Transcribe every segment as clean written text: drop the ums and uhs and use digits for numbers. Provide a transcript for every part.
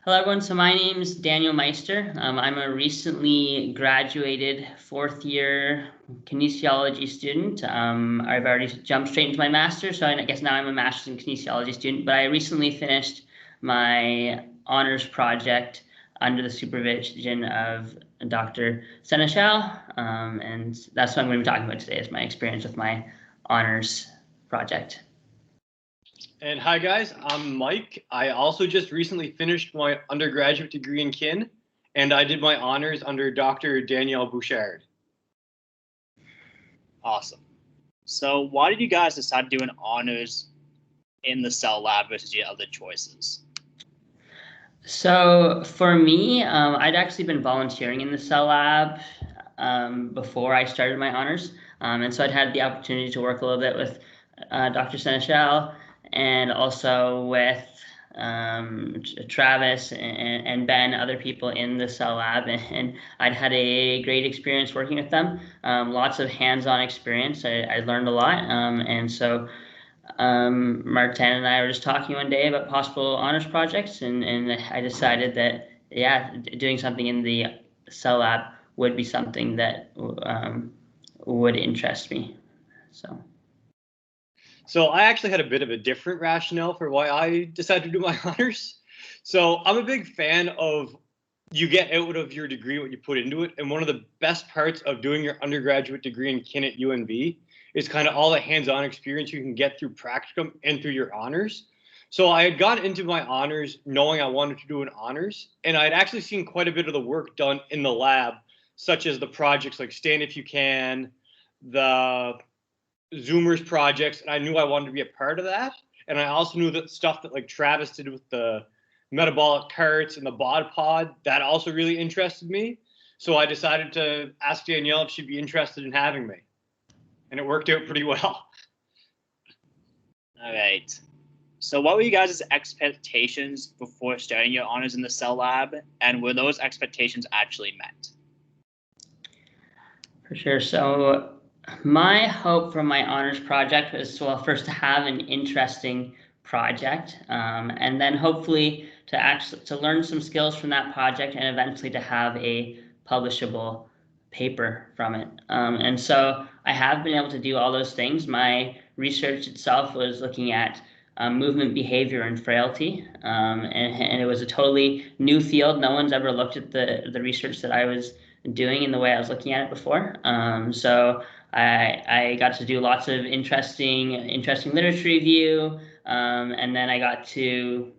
Hello, everyone. So my name is Daniel Meister. I'm a recently graduated fourth-year kinesiology student. I've already jumped straight into my master's, so I guess now I'm a master's in kinesiology student. But I recently finished my honors project under the supervision of Dr. Seneschal, and that's what I'm going to be talking about today, is my experience with my honors project. And hi guys, I'm Mike. I also just recently finished my undergraduate degree in kin, and I did my honors under Dr. Danielle Bouchard. Awesome. So why did you guys decide to do an honors in the Cellab versus your other choices? So for me, I'd actually been volunteering in the Cellab before I started my honors. And so I'd had the opportunity to work a little bit with Dr. Seneschal and also with Travis and Ben, other people in the Cellab, and I'd had a great experience working with them. Lots of hands-on experience. I learned a lot, and so Martin and I were just talking one day about possible honors projects, and I decided that, yeah, doing something in the Cellab would be something that would interest me. So I actually had a bit of a different rationale for why I decided to do my honors. So I'm a big fan of you get out of your degree what you put into it. And one of the best parts of doing your undergraduate degree in kin at UNV is kind of all the hands-on experience you can get through practicum and through your honors. So I had gone into my honors knowing I wanted to do an honors, and I had actually seen quite a bit of the work done in the lab, such as the projects like Stand If You Can, the Zoomers projects, and I knew I wanted to be a part of that. And I also knew that stuff that like Travis did with the metabolic carts and the bod pod, that also really interested me. So I decided to ask Danielle if she'd be interested in having me. And it worked out pretty well. All right. So what were you guys' expectations before starting your honors in the Cellab, and were those expectations actually met? For sure. So my hope from my honors project was, well, first to have an interesting project, and then hopefully to learn some skills from that project, and eventually to have a publishable paper from it. And so I have been able to do all those things. My research itself was looking at movement behavior and frailty, and it was a totally new field. No one's ever looked at the research that I was doing in the way I was looking at it before. So I got to do lots of interesting literature review, and then I got to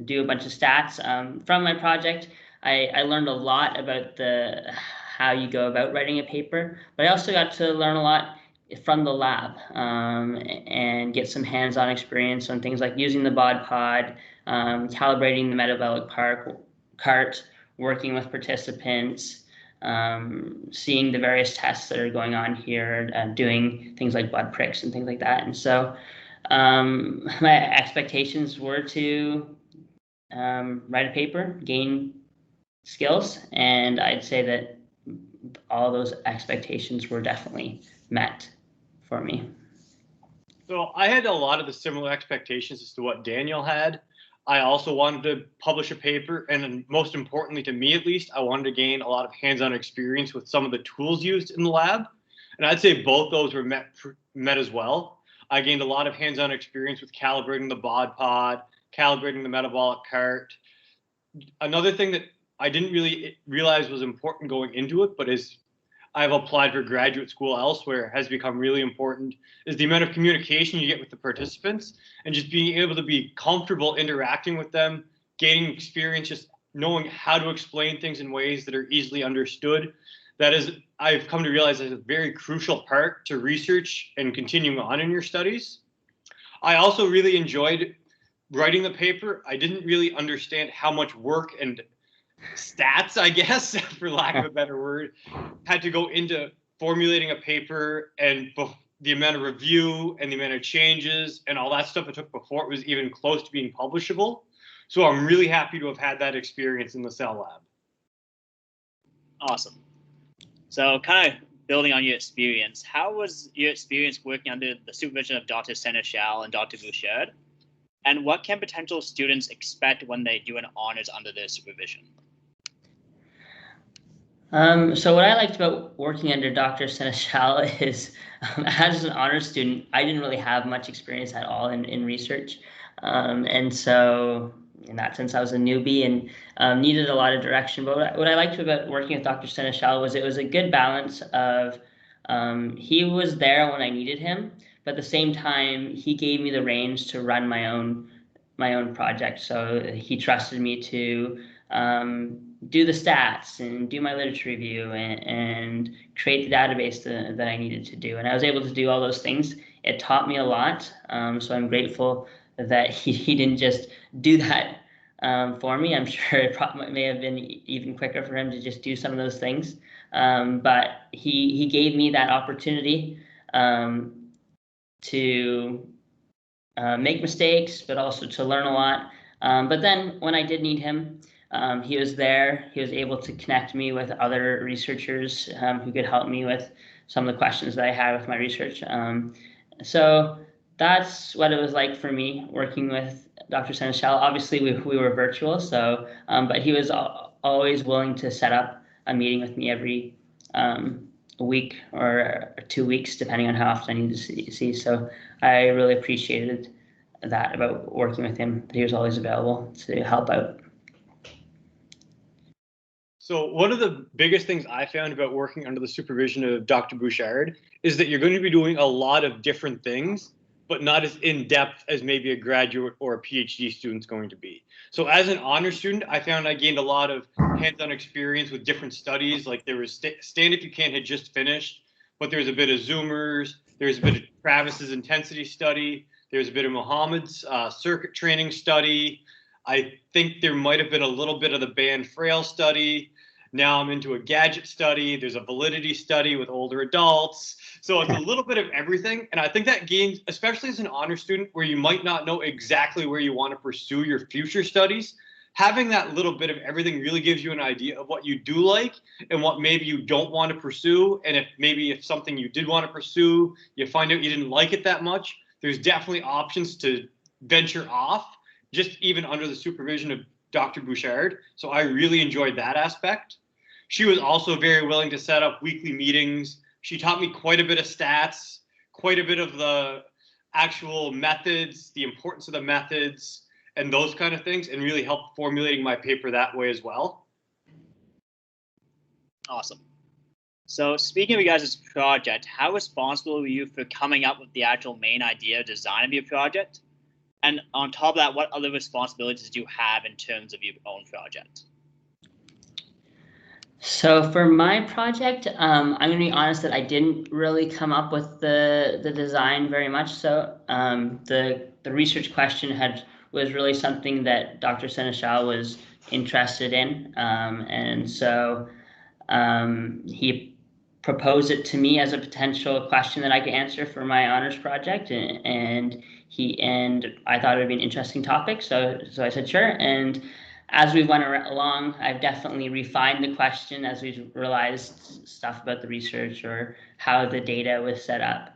do a bunch of stats from my project. I learned a lot about how you go about writing a paper, but I also got to learn a lot from the lab, and get some hands-on experience on things like using the bod pod, calibrating the metabolic cart, working with participants, seeing the various tests that are going on here, doing things like blood pricks and things like that. And so my expectations were to write a paper, gain skills, and I'd say that all those expectations were definitely met for me. So I had a lot of the similar expectations as to what Daniel had. I also wanted to publish a paper, and most importantly to me at least, I wanted to gain a lot of hands-on experience with some of the tools used in the lab. And I'd say both those were met as well. I gained a lot of hands-on experience with calibrating the bod pod, calibrating the metabolic cart. Another thing that I didn't really realize was important going into it, but as I've applied for graduate school elsewhere, has become really important, is the amount of communication you get with the participants and just being able to be comfortable interacting with them, gaining experience, just knowing how to explain things in ways that are easily understood. That is, I've come to realize, is a very crucial part to research and continuing on in your studies. I also really enjoyed writing the paper. I didn't really understand how much work and stats, I guess, for lack of a better word, had to go into formulating a paper, and the amount of review and the amount of changes and all that stuff it took before it was even close to being publishable. So I'm really happy to have had that experience in the Cellab. Awesome. So kind of building on your experience, how was your experience working under the supervision of Dr. Seneschal and Dr. Bouchard? And what can potential students expect when they do an honors under their supervision? So what I liked about working under Dr. Seneschal is, as an honors student, I didn't really have much experience at all in research. And so in that sense, I was a newbie and needed a lot of direction. But what I liked about working with Dr. Seneschal was it was a good balance of he was there when I needed him, but at the same time, he gave me the reins to run my own project. So he trusted me to do the stats and do my literature review and create the database that I needed to do. And I was able to do all those things. It taught me a lot. So I'm grateful that he didn't just do that for me. I'm sure it probably may have been even quicker for him to just do some of those things. But he gave me that opportunity to make mistakes, but also to learn a lot. But then when I did need him, he was there. He was able to connect me with other researchers who could help me with some of the questions that I had with my research. So that's what it was like for me working with Dr. Seneschal. Obviously, we were virtual, so but he was always willing to set up a meeting with me every week or 2 weeks, depending on how often I need to see. So I really appreciated that about working with him, that he was always available to help out. So one of the biggest things I found about working under the supervision of Dr. Bouchard is that you're going to be doing a lot of different things, but not as in-depth as maybe a graduate or a PhD student's going to be. So as an honor student, I found I gained a lot of hands-on experience with different studies. Like there was Stand If You Can had just finished, but there's a bit of Zoomers, there's a bit of Travis's intensity study, there's a bit of Mohammed's circuit training study. I think there might have been a little bit of the band frail study. Now I'm into a gadget study. There's a validity study with older adults. So it's a little bit of everything. And I think that gains, especially as an honor student where you might not know exactly where you want to pursue your future studies, having that little bit of everything really gives you an idea of what you do like and what maybe you don't want to pursue. And if something you did want to pursue, you find out you didn't like it that much, there's definitely options to venture off, just even under the supervision of Dr. Bouchard. So I really enjoyed that aspect. She was also very willing to set up weekly meetings. She taught me quite a bit of stats, quite a bit of the actual methods, the importance of the methods, and those kind of things, and really helped formulating my paper that way as well. Awesome. So speaking of your guys' project, how responsible were you for coming up with the actual main idea, design of your project? And on top of that, what other responsibilities do you have in terms of your own project? So for my project, I'm going to be honest that I didn't really come up with the design very much. So the research question was really something that Dr. Seneschal was interested in, and so he proposed it to me as a potential question that I could answer for my honors project, and I thought it would be an interesting topic. So I said sure, and as we went along, I've definitely refined the question as we've realized stuff about the research or how the data was set up.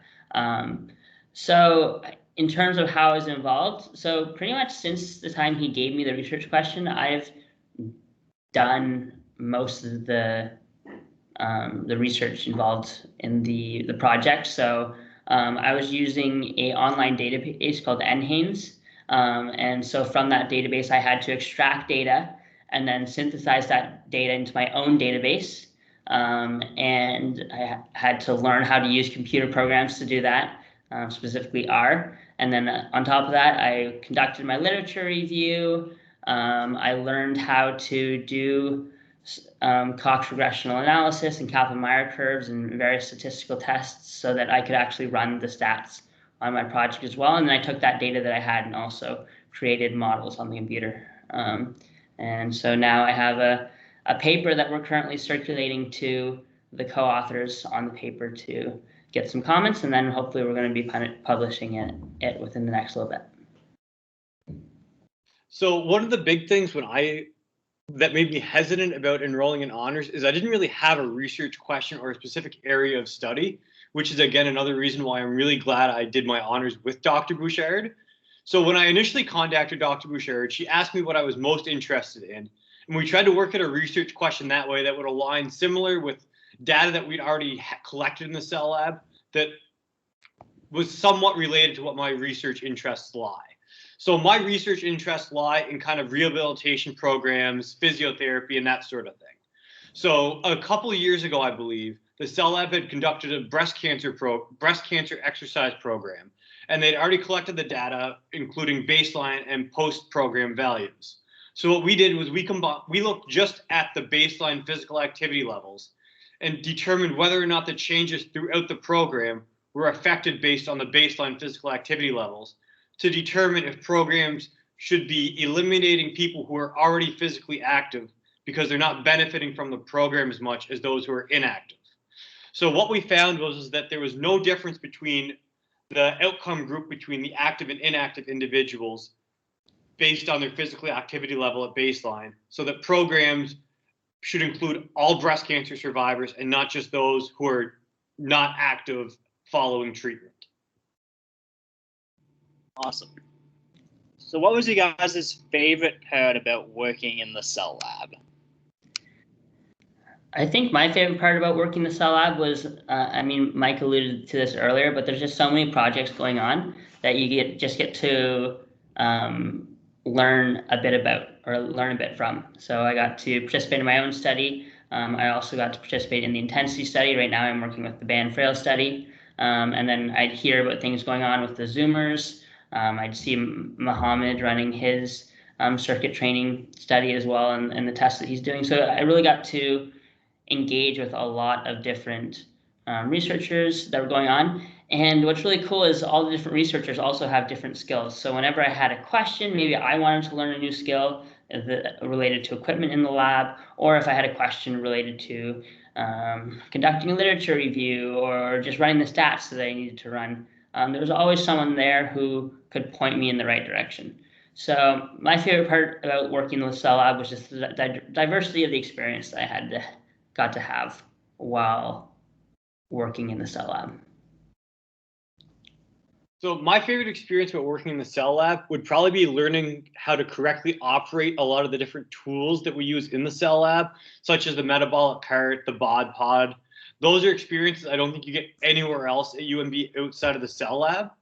So in terms of how I was involved, so pretty much since the time he gave me the research question, I've done most of the research involved in the project. So I was using an online database called NHANES. And so from that database, I had to extract data and then synthesize that data into my own database. And I had to learn how to use computer programs to do that, specifically R. And then on top of that, I conducted my literature review. I learned how to do Cox regressional analysis and Kaplan-Meier curves and various statistical tests so that I could actually run the stats on my project as well. And then I took that data that I had and also created models on the computer. And so now I have a paper that we're currently circulating to the co-authors on the paper to get some comments, and then hopefully we're going to be publishing it within the next little bit. So one of the big things that made me hesitant about enrolling in honors is I didn't really have a research question or a specific area of study, which is again another reason why I'm really glad I did my honors with Dr. Bouchard. So when I initially contacted Dr. Bouchard, she asked me what I was most interested in. And we tried to work at a research question that way that would align similar with data that we'd already collected in the Cellab that was somewhat related to what my research interests lie. So my research interests lie in kind of rehabilitation programs, physiotherapy, and that sort of thing. So a couple of years ago, I believe, the Cellab had conducted a breast cancer exercise program, and they'd already collected the data, including baseline and post-program values. So what we did was we looked just at the baseline physical activity levels and determined whether or not the changes throughout the program were affected based on the baseline physical activity levels to determine if programs should be eliminating people who are already physically active because they're not benefiting from the program as much as those who are inactive. So what we found was that there was no difference between the outcome group between the active and inactive individuals based on their physical activity level at baseline, so that programs should include all breast cancer survivors and not just those who are not active following treatment. Awesome. So what was you guys' favorite part about working in the Cellab? I think my favorite part about working the Cellab was, I mean, Mike alluded to this earlier, but there's just so many projects going on that you get to learn a bit about or learn a bit from. So I got to participate in my own study. I also got to participate in the intensity study. Right now I'm working with the band frail study. And then I'd hear about things going on with the Zoomers. I'd see Mohammed running his circuit training study as well and the tests that he's doing. So I really got to engage with a lot of different researchers that were going on. And what's really cool is all the different researchers also have different skills. So whenever I had a question, maybe I wanted to learn a new skill related to equipment in the lab, or if I had a question related to conducting a literature review or just running the stats that I needed to run, there was always someone there who could point me in the right direction. So my favorite part about working in the Cellab was just the diversity of the experience that I got to have while working in the Cellab. So my favorite experience about working in the Cellab would probably be learning how to correctly operate a lot of the different tools that we use in the Cellab, such as the metabolic cart, the bod pod. Those are experiences I don't think you get anywhere else at UNB outside of the Cellab.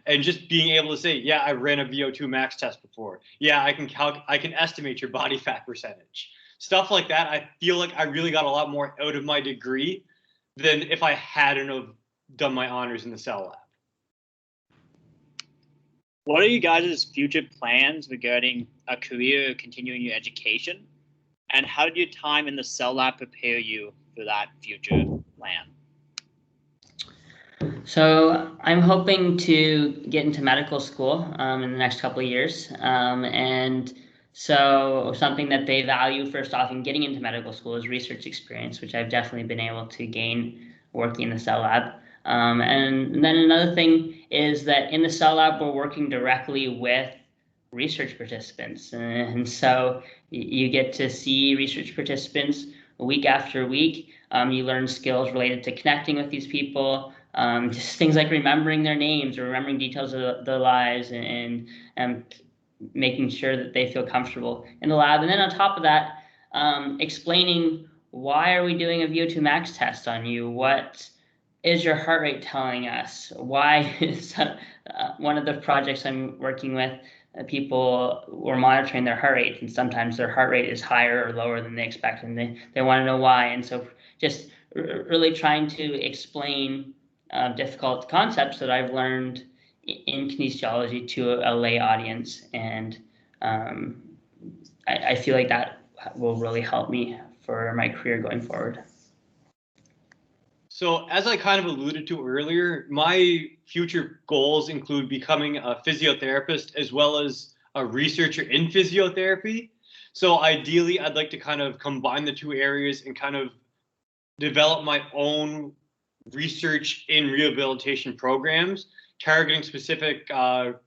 And just being able to say, yeah, I ran a VO2 max test before. Yeah, I can estimate your body fat percentage. Stuff like that. I feel like I really got a lot more out of my degree than if I hadn't have done my honors in the Cellab. What are you guys' future plans regarding a career or continuing your education? And how did your time in the Cellab prepare you for that future plan? So I'm hoping to get into medical school in the next couple of years. And so something that they value first off in getting into medical school is research experience, which I've definitely been able to gain working in the Cellab. And then another thing is that in the Cellab, we're working directly with research participants. And so you get to see research participants week after week. You learn skills related to connecting with these people, just things like remembering their names or remembering details of their lives and making sure that they feel comfortable in the lab. And then on top of that, explaining why are we doing a VO2 max test on you? What is your heart rate telling us? Why is one of the projects I'm working with, people were monitoring their heart rate, and sometimes their heart rate is higher or lower than they expect, and they want to know why. And so just really trying to explain difficult concepts that I've learned in kinesiology to a lay audience. And I feel like that will really help me for my career going forward. So as I kind of alluded to earlier, my future goals include becoming a physiotherapist as well as a researcher in physiotherapy. So ideally, I'd like to kind of combine the two areas and kind of develop my own research in rehabilitation programs, targeting specific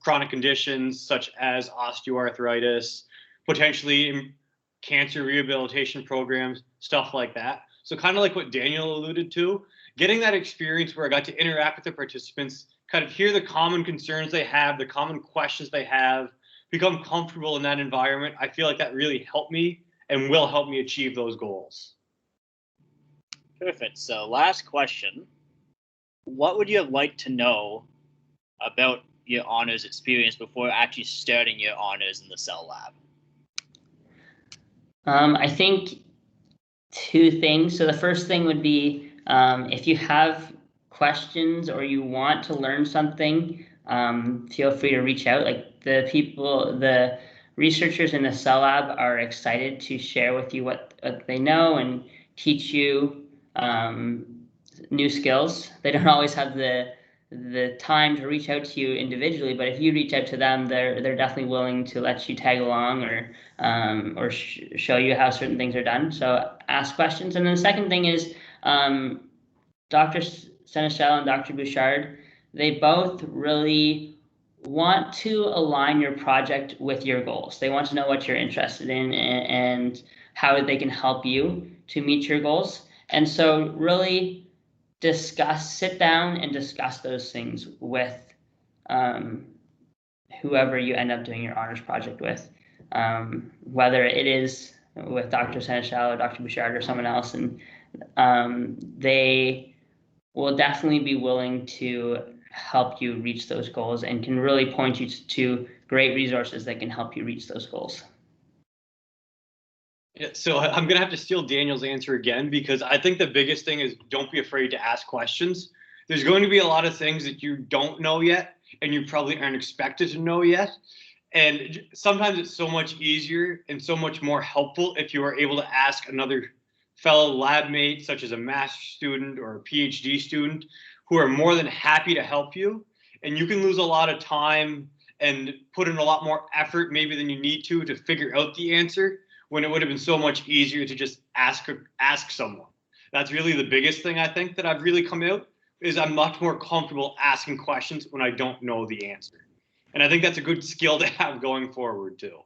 chronic conditions such as osteoarthritis, potentially cancer rehabilitation programs, stuff like that. So kind of like what Daniel alluded to, getting that experience where I got to interact with the participants, kind of hear the common concerns they have, the common questions they have, become comfortable in that environment. I feel like that really helped me and will help me achieve those goals. Perfect. So last question. What would you have liked to know about your honors experience before actually starting your honors in the Cellab? I think two things. So the first thing would be if you have questions or you want to learn something, feel free to reach out. Like the researchers in the Cellab are excited to share with you what they know and teach you new skills. They don't always have the time to reach out to you individually, but if you reach out to them, they're definitely willing to let you tag along or show you how certain things are done. So ask questions. And then the second thing is Dr. Seneschal and Dr. Bouchard, they both really want to align your project with your goals. They want to know what you're interested in and how they can help you to meet your goals. And so really sit down and discuss those things with whoever you end up doing your honors project with, whether it is with Dr. Seneschal or Dr. Bouchard or someone else. And they will definitely be willing to help you reach those goals and can really point you to great resources that can help you reach those goals. Yeah, so I'm going to have to steal Daniel's answer again, because I think the biggest thing is don't be afraid to ask questions. There's going to be a lot of things that you don't know yet, and you probably aren't expected to know yet. And sometimes it's so much easier and so much more helpful if you are able to ask another fellow lab mate, such as a master's student or a PhD student, who are more than happy to help you. And you can lose a lot of time and put in a lot more effort maybe than you need to figure out the answer, when it would have been so much easier to just ask someone. That's really the biggest thing I think that I've really come out, is I'm much more comfortable asking questions when I don't know the answer. And I think that's a good skill to have going forward too.